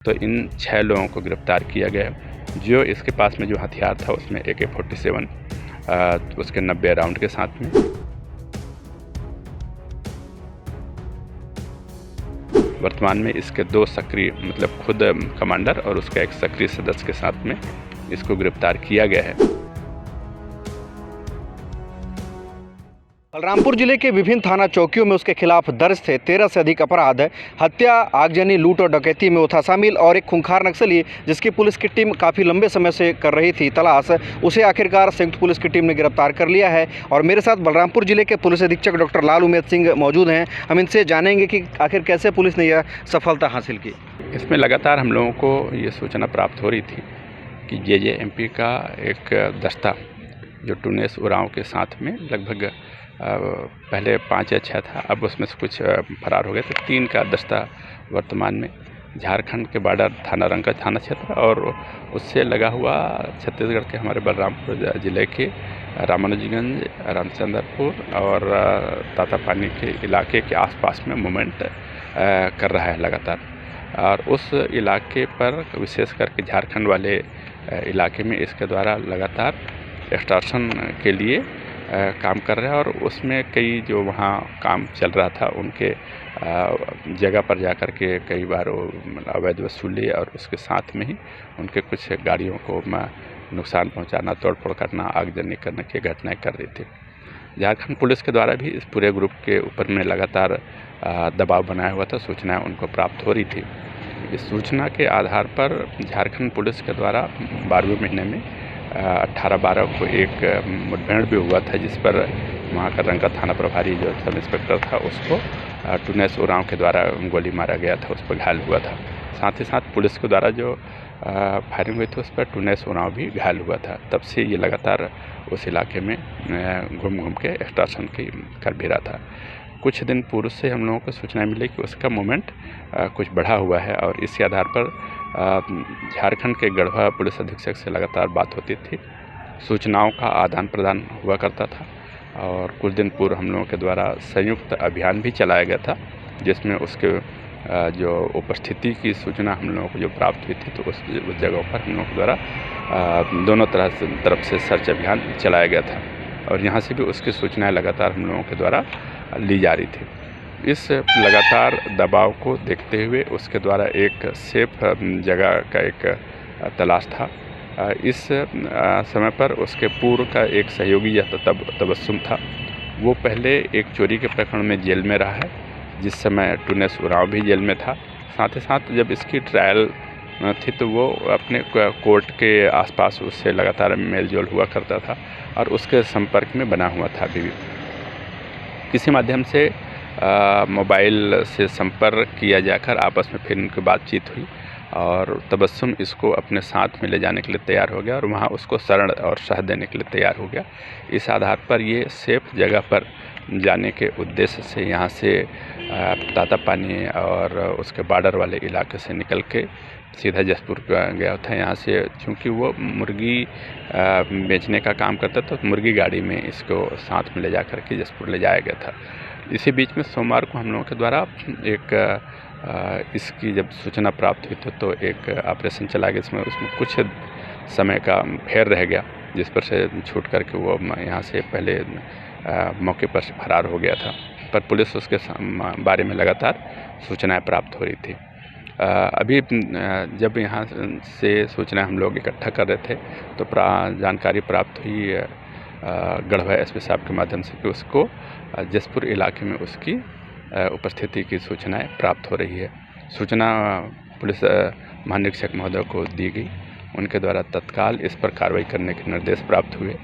तो इन 6 लोगों को गिरफ्तार किया गया। जो इसके पास में जो हथियार था उसमें AK-47 उसके 90 राउंड के साथ में। वर्तमान में इसके 2 सक्रिय मतलब खुद कमांडर और उसका एक सक्रिय सदस्य के साथ में इसको गिरफ्तार किया गया है। बलरामपुर जिले के विभिन्न थाना चौकियों में उसके खिलाफ दर्ज थे 13 से अधिक अपराध। हत्या, आगजनी, लूट और डकैती में वो था शामिल और एक खूंखार नक्सली जिसकी पुलिस की टीम काफ़ी लंबे समय से कर रही थी तलाश, उसे आखिरकार संयुक्त पुलिस की टीम ने गिरफ्तार कर लिया है। और मेरे साथ बलरामपुर जिले के पुलिस अधीक्षक डॉक्टर लाल उमेद सिंह मौजूद हैं। हम इनसे जानेंगे कि आखिर कैसे पुलिस ने यह सफलता हासिल की। इसमें लगातार हम लोगों को ये सूचना प्राप्त हो रही थी कि JJMP का एक दस्ता जो टूनेस उरांव के साथ में लगभग पहले 5 या 6 था, अब उसमें से कुछ फरार हो गए थे। 3 का दस्ता वर्तमान में झारखंड के बॉर्डर थाना रंका थाना क्षेत्र और उससे लगा हुआ छत्तीसगढ़ के हमारे बलरामपुर जिले के रामानुजगंज, रामचंद्रपुर और तातापानी के इलाके के आसपास में मूवमेंट कर रहा है लगातार। और उस इलाके पर विशेष करके झारखंड वाले इलाके में इसके द्वारा लगातार एक्सटॉर्शन के लिए काम कर रहा है। और उसमें कई जो वहाँ काम चल रहा था उनके जगह पर जाकर के कई बार अवैध वसूली और उसके साथ में ही उनके कुछ गाड़ियों को नुकसान पहुंचाना, तोड़फोड़ करना, आगजनी करने की घटनाएं कर रही थी। झारखंड पुलिस के द्वारा भी इस पूरे ग्रुप के ऊपर में लगातार दबाव बनाया हुआ था, सूचनाएं उनको प्राप्त हो रही थी। इस सूचना के आधार पर झारखंड पुलिस के द्वारा 12वें महीने में 18/12 को एक मुठभेड़ भी हुआ था जिस पर वहाँ का रंका थाना प्रभारी जो सब इंस्पेक्टर था उसको टूनेस उरांव के द्वारा गोली मारा गया था, उस पर घायल हुआ था। साथ ही साथ पुलिस के द्वारा जो फायरिंग हुई थी उस पर टूनेस उरांव भी घायल हुआ था। तब से ये लगातार उस इलाके में घूम घूम के एक्सटॉर्शन की कर भी रहा था। कुछ दिन पूर्व से हम लोगों को सूचना मिली कि उसका मूवमेंट कुछ बढ़ा हुआ है और इसी आधार पर झारखंड के गढ़वा पुलिस अधीक्षक से लगातार बात होती थी, सूचनाओं का आदान प्रदान हुआ करता था। और कुछ दिन पूर्व हम लोगों के द्वारा संयुक्त अभियान भी चलाया गया था जिसमें उसके जो उपस्थिति की सूचना हम लोगों को जो प्राप्त हुई थी तो उस जगहों पर हम लोगों के द्वारा दोनों तरफ से सर्च अभियान चलाया गया था और यहाँ से भी उसकी सूचनाएं लगातार हम लोगों के द्वारा ली जा रही थी। इस लगातार दबाव को देखते हुए उसके द्वारा एक सेफ जगह का एक तलाश था। इस समय पर उसके पूर्व का एक सहयोगी या तबस्सुम था, वो पहले एक चोरी के प्रकरण में जेल में रहा है जिस समय टूनेस उरांव भी जेल में था। साथ ही साथ जब इसकी ट्रायल थी तो वो अपने कोर्ट के आसपास उससे लगातार मेलजोल हुआ करता था और उसके संपर्क में बना हुआ था। अभी भी किसी माध्यम से मोबाइल से संपर्क किया जाकर आपस में फिर उनकी बातचीत हुई और तबस्सुम इसको अपने साथ में ले जाने के लिए तैयार हो गया और वहाँ उसको शरण और शह देने के लिए तैयार हो गया। इस आधार पर ये सेफ जगह पर जाने के उद्देश्य से यहाँ से तातापानी और उसके बॉर्डर वाले इलाके से निकल के सीधा जसपुर गया था। यहाँ से चूँकि वो मुर्गी बेचने का काम करता था तो मुर्गी गाड़ी में इसको साथ में ले जा कर के जसपुर ले जाया गया था। इसी बीच में सोमवार को हम लोगों के द्वारा एक इसकी जब सूचना प्राप्त हुई तो एक ऑपरेशन चला गया इसमें उसमें कुछ समय का फेर रह गया जिस पर से छूट करके वो यहाँ से पहले मौके पर से फरार हो गया था, पर पुलिस उसके बारे में लगातार सूचनाएं प्राप्त हो रही थी। अभी जब यहाँ से सूचना हम लोग इकट्ठा कर रहे थे तो जानकारी प्राप्त हुई गढ़वा SP साहब के माध्यम से कि उसको जसपुर इलाके में उसकी उपस्थिति की सूचनाएं प्राप्त हो रही है। सूचना पुलिस महानिरीक्षक महोदय को दी गई, उनके द्वारा तत्काल इस पर कार्रवाई करने के निर्देश प्राप्त हुए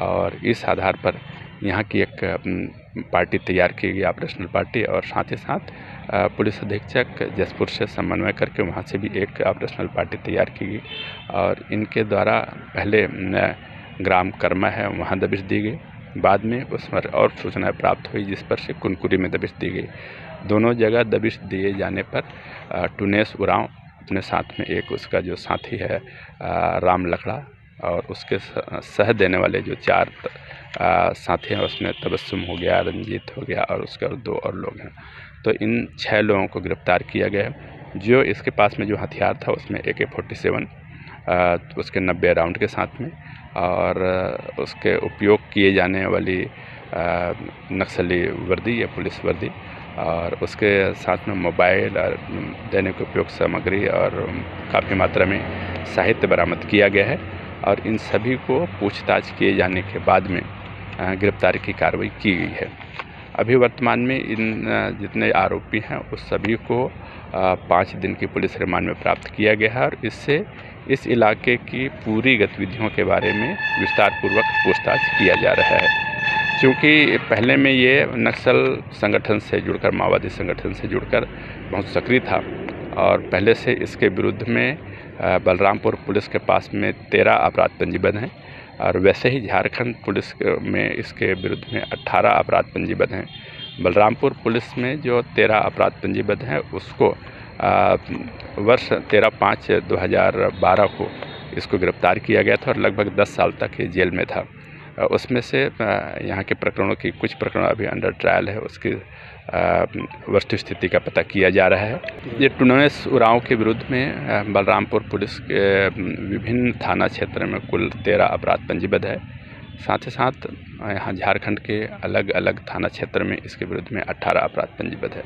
और इस आधार पर यहाँ की एक पार्टी तैयार की गई, ऑपरेशनल पार्टी, और साथ ही साथ पुलिस अधीक्षक जसपुर से समन्वय करके वहाँ से भी एक ऑपरेशनल पार्टी तैयार की गई और इनके द्वारा पहले ग्राम कर्मा है वहाँ दबिश दी गई, बाद में उस पर और सूचनाएं प्राप्त हुई जिस पर से कुनकुरी में दबिश दी गई। दोनों जगह दबिश दिए जाने पर टूनेस उरांव अपने साथ में एक उसका जो साथी है राम लखड़ा और उसके सह देने वाले जो 4 साथी हैं उसमें तबस्सुम हो गया, रंजीत हो गया और उसके 2 और लोग हैं। तो इन 6 लोगों को गिरफ्तार किया गया है। जो इसके पास में जो हथियार था उसमें AK-47 उसके 90 राउंड के साथ में, और उसके उपयोग किए जाने वाली नक्सली वर्दी या पुलिस वर्दी, और उसके साथ में मोबाइल और दैनिक उपयोग सामग्री और काफ़ी मात्रा में साहित्य बरामद किया गया है। और इन सभी को पूछताछ किए जाने के बाद में गिरफ्तारी की कार्रवाई की गई है। अभी वर्तमान में इन जितने आरोपी हैं उस सभी को 5 दिन की पुलिस रिमांड में प्राप्त किया गया है, और इससे इस इलाके की पूरी गतिविधियों के बारे में विस्तारपूर्वक पूछताछ किया जा रहा है। क्योंकि पहले में ये नक्सल संगठन से जुड़कर, माओवादी संगठन से जुड़कर बहुत सक्रिय था, और पहले से इसके विरुद्ध में बलरामपुर पुलिस के पास में 13 अपराध पंजीबद्ध हैं, और वैसे ही झारखंड पुलिस में इसके विरुद्ध में 18 अपराध पंजीबद्ध हैं। बलरामपुर पुलिस में जो 13 अपराध पंजीबद्ध हैं उसको वर्ष 13/5/2012 को इसको गिरफ्तार किया गया था, और लगभग 10 साल तक ये जेल में था। उसमें से यहाँ के प्रकरणों की कुछ प्रकरण अभी अंडर ट्रायल है, उसकी वस्तुस्थिति का पता किया जा रहा है। ये टुनेस उरांव के विरुद्ध में बलरामपुर पुलिस के विभिन्न थाना क्षेत्र में कुल 13 अपराध पंजीबद्ध है। साथ ही साथ यहाँ झारखंड के अलग अलग थाना क्षेत्र में इसके विरुद्ध में 18 अपराध पंजीबद्ध है।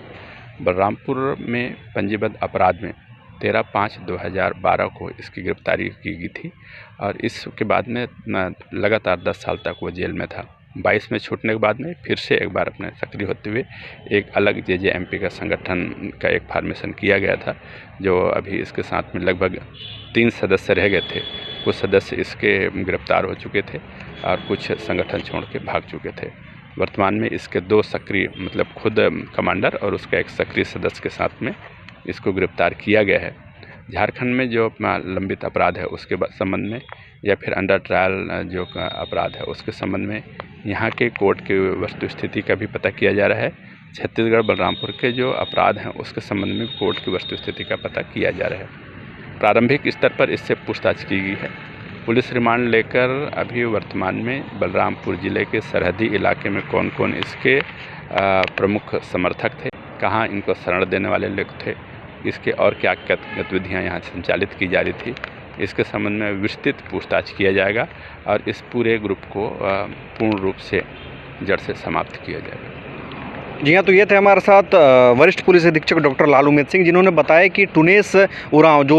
बलरामपुर में पंजीबद्ध अपराध में 13/5/2012 को इसकी गिरफ्तारी की गई थी, और इसके बाद में लगातार 10 साल तक वो जेल में था। 22 में छूटने के बाद में फिर से एक बार अपने सक्रिय होते हुए एक अलग JJMP का संगठन का एक फॉर्मेशन किया गया था, जो अभी इसके साथ में लगभग 3 सदस्य रह गए थे। कुछ सदस्य इसके गिरफ्तार हो चुके थे और कुछ संगठन छोड़ के भाग चुके थे। वर्तमान में इसके 2 सक्रिय, मतलब खुद कमांडर और उसका एक सक्रिय सदस्य के साथ में इसको गिरफ्तार किया गया है। झारखंड में जो लंबित अपराध है उसके संबंध में, या फिर अंडर ट्रायल जो अपराध है उसके संबंध में यहाँ के कोर्ट की वस्तुस्थिति का भी पता किया जा रहा है। छत्तीसगढ़ बलरामपुर के जो अपराध हैं उसके संबंध में कोर्ट की वस्तुस्थिति का पता किया जा रहा है। प्रारंभिक स्तर पर इससे पूछताछ की गई है। पुलिस रिमांड लेकर अभी वर्तमान में बलरामपुर ज़िले के सरहदी इलाके में कौन कौन इसके प्रमुख समर्थक थे, कहाँ इनको शरण देने वाले लोग थे, इसके और क्या गतिविधियाँ यहाँ संचालित की जा रही थी, इसके संबंध में विस्तृत पूछताछ किया जाएगा, और इस पूरे ग्रुप को पूर्ण रूप से जड़ से समाप्त किया जाएगा। जी हाँ, तो ये थे हमारे साथ वरिष्ठ पुलिस अधीक्षक डॉक्टर लालू मेद सिंह, जिन्होंने बताया कि टुनेस उरांव जो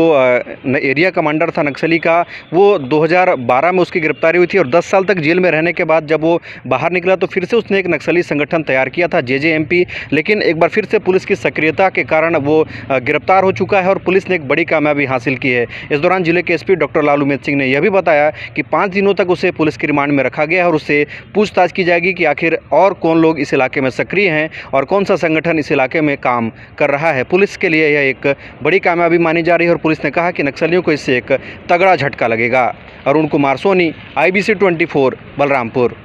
एरिया कमांडर था नक्सली का, वो 2012 में उसकी गिरफ्तारी हुई थी, और 10 साल तक जेल में रहने के बाद जब वो बाहर निकला तो फिर से उसने एक नक्सली संगठन तैयार किया था, JJMP। लेकिन एक बार फिर से पुलिस की सक्रियता के कारण वो गिरफ्तार हो चुका है, और पुलिस ने एक बड़ी कामयाबी हासिल की है। इस दौरान जिले के SP डॉक्टर लालू मेद सिंह ने यह भी बताया कि 5 दिनों तक उसे पुलिस की रिमांड में रखा गया है, और उससे पूछताछ की जाएगी कि आखिर और कौन लोग इस इलाके में सक्रिय हैं और कौन सा संगठन इस इलाके में काम कर रहा है। पुलिस के लिए यह एक बड़ी कामयाबी मानी जा रही है, और पुलिस ने कहा कि नक्सलियों को इससे एक तगड़ा झटका लगेगा। अरुण कुमार सोनी, IBC 24, बलरामपुर।